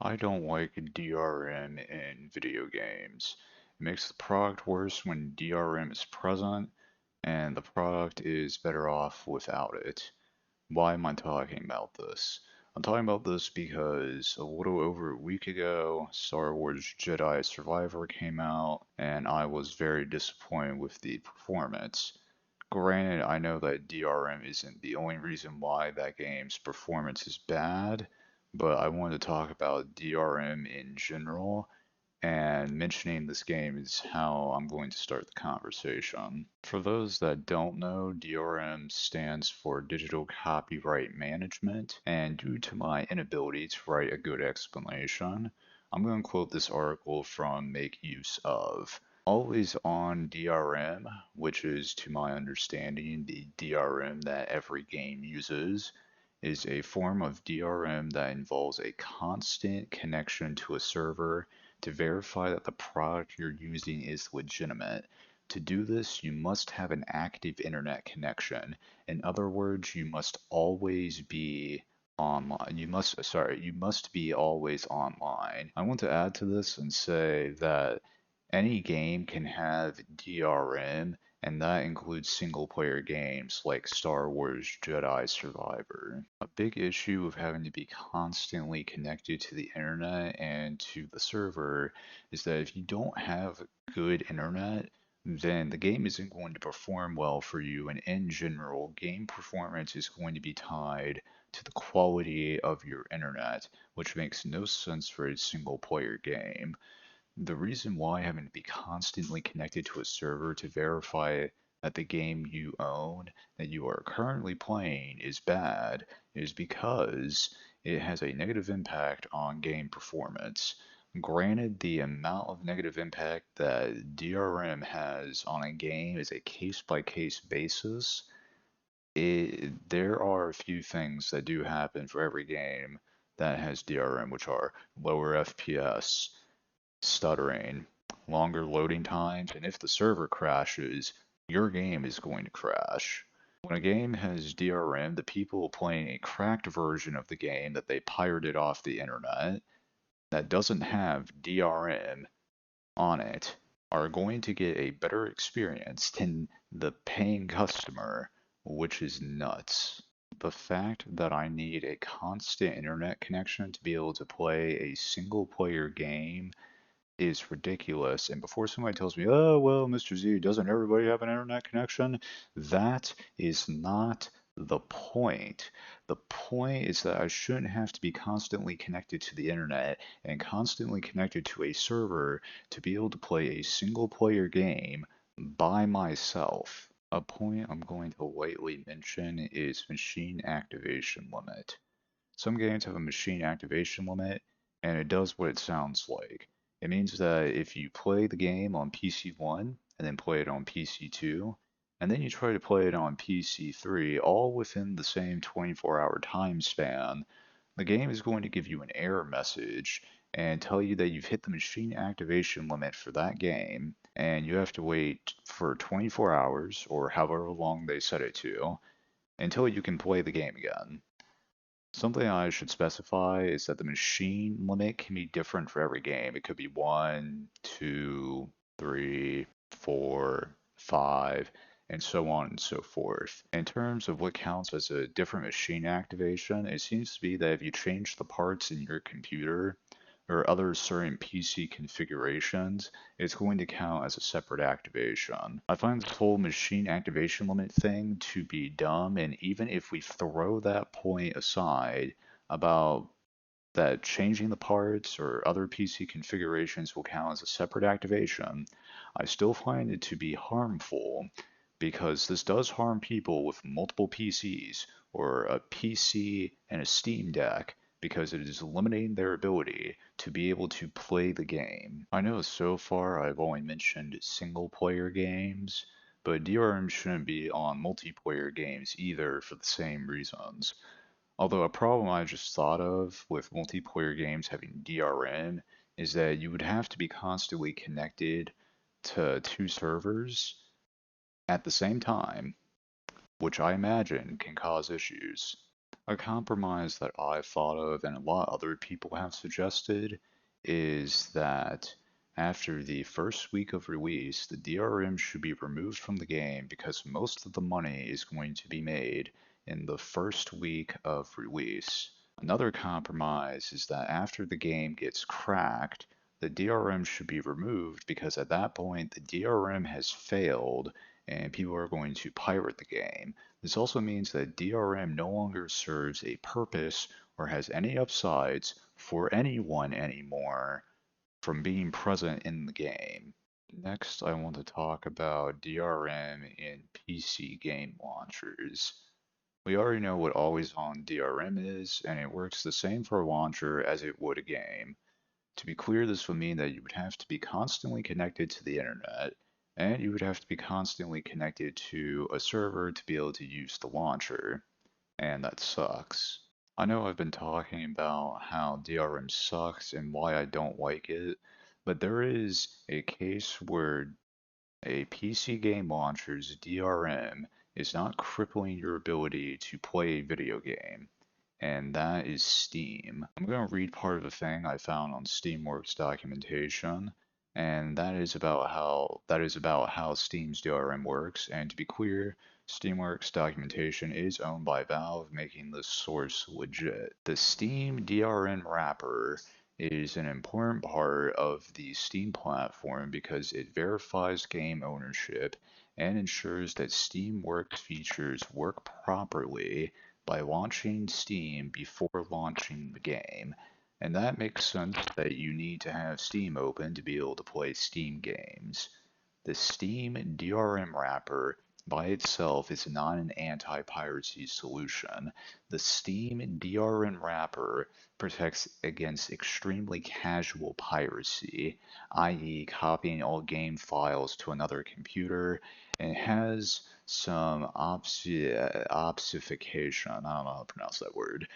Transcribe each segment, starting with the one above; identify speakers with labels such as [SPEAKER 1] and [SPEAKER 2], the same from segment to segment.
[SPEAKER 1] I don't like DRM in video games. It makes the product worse when DRM is present, and the product is better off without it. Why am I talking about this? I'm talking about this because a little over a week ago, Star Wars Jedi Survivor came out, and I was very disappointed with the performance. Granted, I know that DRM isn't the only reason why that game's performance is bad, but I wanted to talk about DRM in general, and mentioning this game is how I'm going to start the conversation. For those that don't know, DRM stands for Digital Copyright Management, and due to my inability to write a good explanation, I'm going to quote this article from Make Use Of. Always on DRM, which is to my understanding the DRM that every game uses, is a form of DRM that involves a constant connection to a server to verify that the product you're using is legitimate. To do this, you must have an active internet connection. In other words, you must always be online. You must be always online. I want to add to this and say that any game can have DRM, and that includes single player games like Star Wars Jedi Survivor. A big issue of having to be constantly connected to the internet and to the server is that if you don't have good internet, then the game isn't going to perform well for you, and in general, game performance is going to be tied to the quality of your internet, which makes no sense for a single player game. The reason why having to be constantly connected to a server to verify that the game you own that you are currently playing is bad is because it has a negative impact on game performance. Granted, the amount of negative impact that DRM has on a game is a case-by-case basis. There are a few things that do happen for every game that has DRM, which are lower FPS, stuttering, longer loading times, and if the server crashes, your game is going to crash. When a game has DRM, the people playing a cracked version of the game that they pirated off the internet that doesn't have DRM on it are going to get a better experience than the paying customer, which is nuts. The fact that I need a constant internet connection to be able to play a single player game is ridiculous. And before somebody tells me, oh, well, Mr. Z, doesn't everybody have an internet connection? That is not the point. The point is that I shouldn't have to be constantly connected to the internet and constantly connected to a server to be able to play a single player game by myself. A point I'm going to lightly mention is machine activation limit. Some games have a machine activation limit, and it does what it sounds like. It means that if you play the game on PC1 and then play it on PC2, and then you try to play it on PC3, all within the same 24-hour time span, the game is going to give you an error message and tell you that you've hit the machine activation limit for that game, and you have to wait for 24 hours, or however long they set it to, until you can play the game again. Something I should specify is that the machine limit can be different for every game. It could be 1, 2, 3, 4, 5, and so on and so forth. In terms of what counts as a different machine activation, it seems to be that if you change the parts in your computer or other certain PC configurations, it's going to count as a separate activation. I find this whole machine activation limit thing to be dumb, and even if we throw that point aside about that changing the parts or other PC configurations will count as a separate activation, I still find it to be harmful because this does harm people with multiple PCs or a PC and a Steam Deck because it is limiting their ability to be able to play the game. I know so far I've only mentioned single player games, but DRM shouldn't be on multiplayer games either for the same reasons. Although a problem I just thought of with multiplayer games having DRM is that you would have to be constantly connected to two servers at the same time, which I imagine can cause issues. A compromise that I've thought of and a lot of other people have suggested is that after the first week of release, the DRM should be removed from the game because most of the money is going to be made in the first week of release. Another compromise is that after the game gets cracked, the DRM should be removed because at that point the DRM has failed and people are going to pirate the game. This also means that DRM no longer serves a purpose or has any upsides for anyone anymore from being present in the game. Next, I want to talk about DRM in PC game launchers. We already know what always on DRM is, and it works the same for a launcher as it would a game. To be clear, this would mean that you would have to be constantly connected to the internet, and you would have to be constantly connected to a server to be able to use the launcher, and that sucks. I know I've been talking about how DRM sucks and why I don't like it, but there is a case where a PC game launcher's DRM is not crippling your ability to play a video game, and that is Steam. I'm going to read part of the thing I found on Steamworks documentation, and that is about how Steam's DRM works. And to be clear, Steamworks documentation is owned by Valve, making this source legit. The Steam DRM wrapper is an important part of the Steam platform because it verifies game ownership and ensures that Steamworks features work properly by launching Steam before launching the game. And that makes sense that you need to have Steam open to be able to play Steam games. The Steam DRM wrapper by itself is not an anti-piracy solution. The Steam DRM wrapper protects against extremely casual piracy, i.e. copying all game files to another computer, and has some obfuscation, I don't know how to pronounce that word,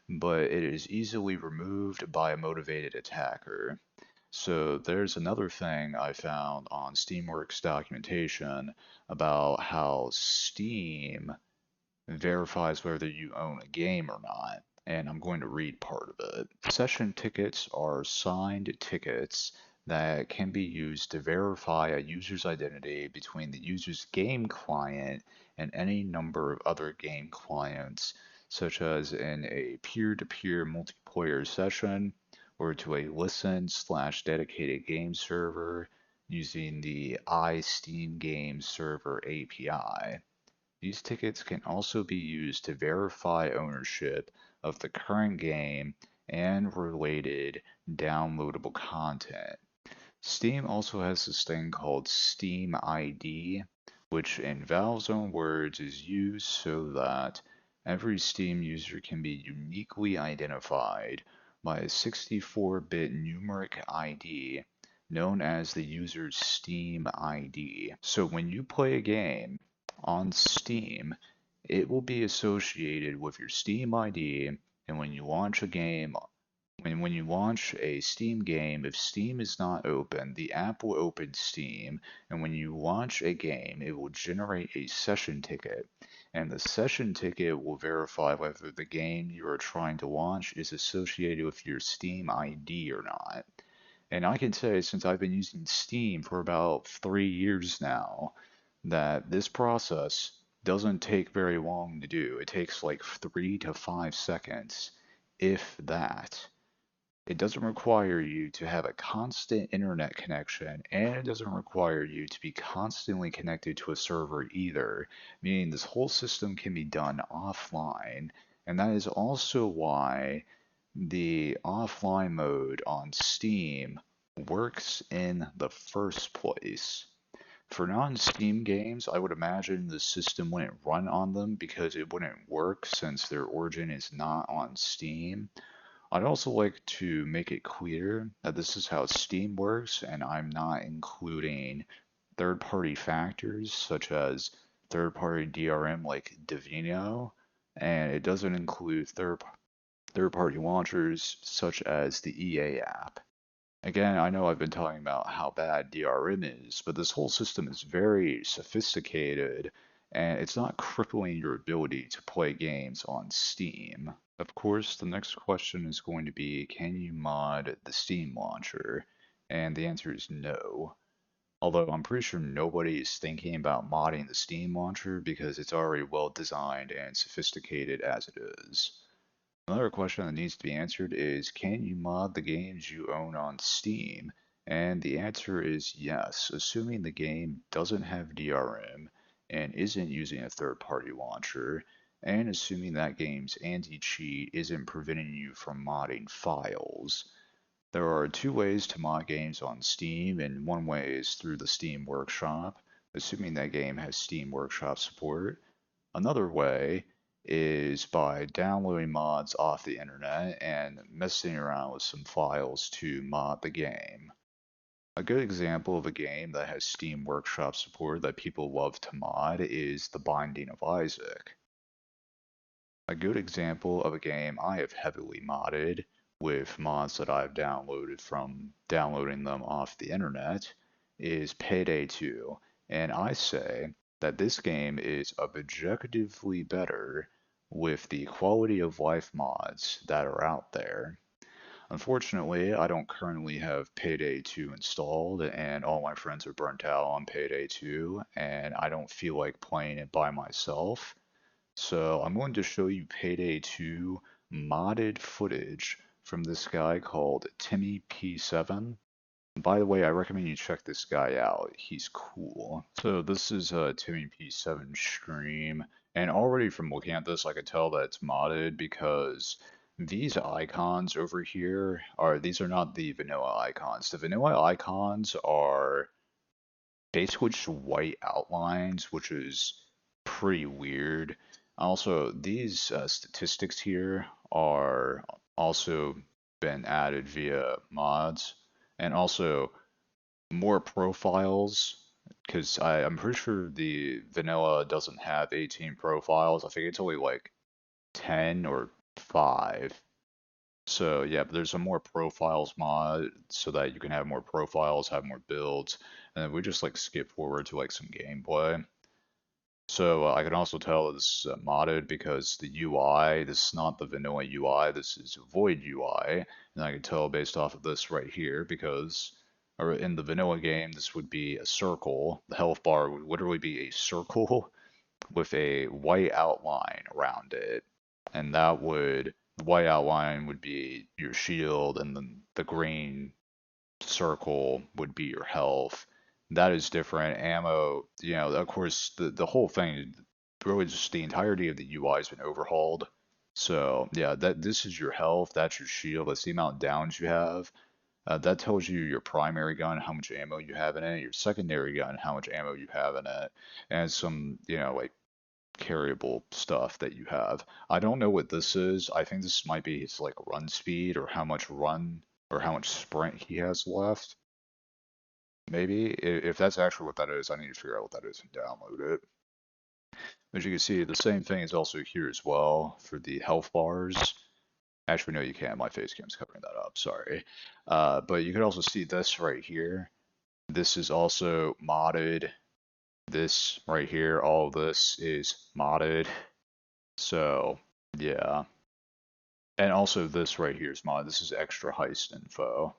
[SPEAKER 1] but it is easily removed by a motivated attacker. So there's another thing I found on Steamworks documentation about how Steam verifies whether you own a game or not, and I'm going to read part of it. Session tickets are signed tickets that can be used to verify a user's identity between the user's game client and any number of other game clients, such as in a peer-to-peer multiplayer session or to a listen/dedicated game server using the iSteam Game Server API. These tickets can also be used to verify ownership of the current game and related downloadable content. Steam also has this thing called Steam ID, which in Valve's own words is used so that every Steam user can be uniquely identified by a 64-bit numeric ID known as the user's Steam ID. So when you play a game on Steam, it will be associated with your Steam ID, and when you launch a game, when you launch a Steam game, if Steam is not open, the app will open Steam, and when you launch a game, it will generate a session ticket, and the session ticket will verify whether the game you are trying to launch is associated with your Steam ID or not. And I can say, since I've been using Steam for about 3 years now, that this process doesn't take very long to do. It takes like 3 to 5 seconds, if that. It doesn't require you to have a constant internet connection, and it doesn't require you to be constantly connected to a server either, meaning this whole system can be done offline. And that is also why the offline mode on Steam works in the first place. For non-Steam games, I would imagine the system wouldn't run on them because it wouldn't work since their origin is not on Steam. I'd also like to make it clear that this is how Steam works, and I'm not including third-party factors such as third-party DRM like Divino, and it doesn't include third-party launchers such as the EA app. Again, I know I've been talking about how bad DRM is, but this whole system is very sophisticated, and it's not crippling your ability to play games on Steam. Of course, the next question is going to be, can you mod the Steam launcher? And the answer is no. Although I'm pretty sure nobody is thinking about modding the Steam launcher because it's already well designed and sophisticated as it is. Another question that needs to be answered is, can you mod the games you own on Steam? And the answer is yes, assuming the game doesn't have DRM and isn't using a third-party launcher, and assuming that game's anti-cheat isn't preventing you from modding files. There are two ways to mod games on Steam, and one way is through the Steam Workshop, assuming that game has Steam Workshop support. Another way is by downloading mods off the internet and messing around with some files to mod the game. A good example of a game that has Steam Workshop support that people love to mod is The Binding of Isaac. A good example of a game I have heavily modded with mods that I've downloaded from downloading them off the internet is Payday 2, and I say that this game is objectively better with the quality of life mods that are out there. Unfortunately, I don't currently have Payday 2 installed, and all my friends are burnt out on Payday 2, and I don't feel like playing it by myself. So I'm going to show you Payday 2 modded footage from this guy called Timmy P7. By the way, I recommend you check this guy out. He's cool. So this is a Timmy P7 stream, and already from looking at this, I could tell that it's modded because these icons over here these are not the vanilla icons. The vanilla icons are basically just white outlines, which is pretty weird. Also, these statistics here are also been added via mods, and also more profiles, because I'm pretty sure the vanilla doesn't have 18 profiles. I think it's only like 10 or 5. So yeah, but there's some more profiles mod so that you can have more profiles, have more builds, and then we just like skip forward to like some gameplay. So I can also tell this is modded because the UI, this is not the vanilla UI, this is void UI, and I can tell based off of this right here because or in the vanilla game this would be a circle. The health bar would literally be a circle with a white outline around it, and the white outline would be your shield, and then the green circle would be your health. That is different. Ammo, of course, the whole thing, really just the entirety of the UI has been overhauled. So yeah, this is your health, that's your shield, that's the amount of downs you have. That tells you your primary gun, how much ammo you have in it, your secondary gun, how much ammo you have in it, and some, like carryable stuff that you have. I don't know what this is. I think this might be his like run speed or how much run or how much sprint he has left. Maybe if that's actually what that is, I need to figure out what that is and download it. As you can see, the same thing is also here as well for the health bars. Actually, no, you can't. My face cam's covering that up. Sorry. But you can also see this right here. This is also modded. This right here, all of this is modded. So, yeah. And also this right here is modded. This is extra heist info,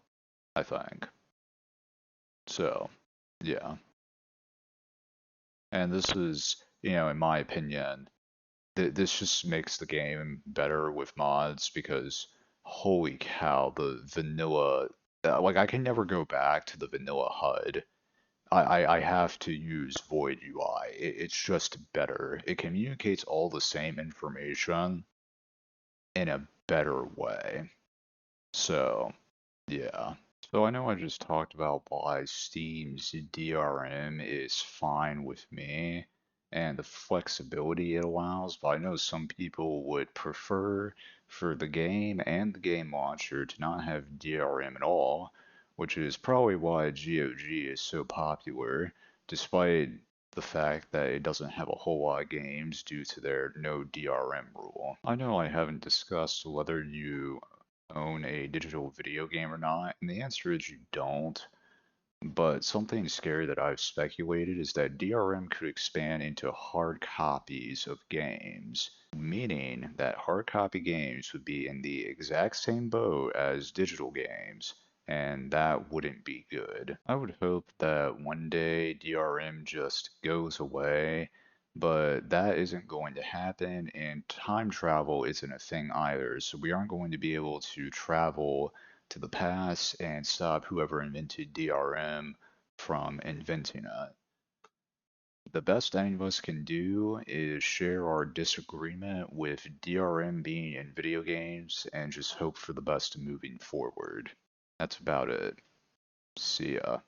[SPEAKER 1] I think. So, yeah. And this is, in my opinion, this just makes the game better with mods because holy cow, the vanilla, like I can never go back to the vanilla HUD. I have to use Void UI. It's just better. It communicates all the same information in a better way. So, yeah. So I know I just talked about why Steam's DRM is fine with me and the flexibility it allows, but I know some people would prefer for the game and the game launcher to not have DRM at all, which is probably why GOG is so popular, despite the fact that it doesn't have a whole lot of games due to their no DRM rule. I know I haven't discussed whether you own a digital video game or not, and the answer is you don't. But something scary that I've speculated is that DRM could expand into hard copies of games, meaning that hard copy games would be in the exact same boat as digital games, and that wouldn't be good. I would hope that one day DRM just goes away, but that isn't going to happen, and time travel isn't a thing either, so we aren't going to be able to travel to the past and stop whoever invented DRM from inventing it. The best any of us can do is share our disagreement with DRM being in video games and just hope for the best moving forward. That's about it. See ya.